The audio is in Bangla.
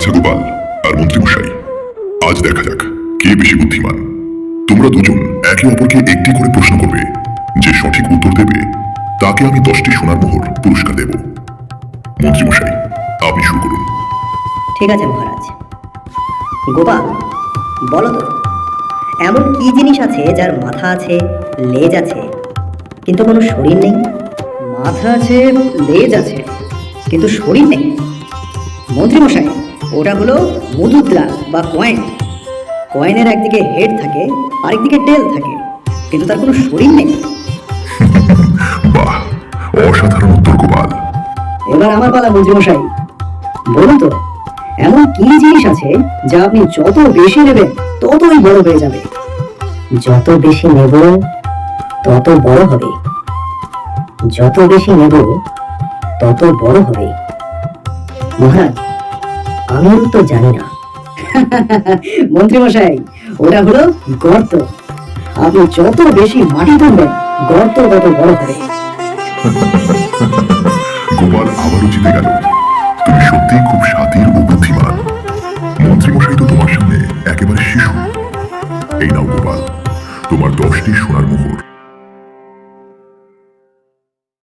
আচ্ছা গোপাল আর মন্ত্রীমশাই, আজ দেখা যাক কে বেশি বুদ্ধিমান। তোমরা দুজন একে অপরকে একটি করে প্রশ্ন করবে। যে সঠিক উত্তর দেবে তাকে আমি 10টি সোনার মোহর পুরস্কার দেব। মন্ত্রীমশাই, আপনি শুরু করুন। ঠিক আছে মহারাজ। গোপাল, বলো তো, এমন কি জিনিস আছে যার মাথা আছে, লেজ আছে, কিন্তু কোনো শরীর নেই? মাথা আছে, লেজ আছে, কিন্তু শরীর নেই। মন্ত্রীমশাই, ওটা হলো মুদ্রা বা কয়েন। কয়েনের একদিকে হেড থাকে, আরেকদিকে টেল থাকে, কিন্তু তার কোনো শরীর নেই। বাহ, অসাধারণ উত্তর গোপাল। এবার আমার পালা মন্ত্রীমশাই। বলুন তো, এমন কি জিনিস আছে যা আপনি যত বেশি নেবেন ততই বড় হয়ে যাবে? যত বেশি নেব তত বড় হবে। যত বেশি নেব তত বড় হবে। মহারাজ, আমিও তো জানি না। মন্ত্রীমশাই, ওটা হলো গর্ত। আপনি যত বেশি মাটি তুলবেন গর্ত তত বড় হবে। গোপাল আবারও জিতে গেল। তুমি সত্যিই খুব শাতির ও বুদ্ধিমান। মন্ত্রীমশাই তো তোমার সামনে একেবারে শিশু। এই নাও গোপাল, তোমার 10টি সোনার মোহর।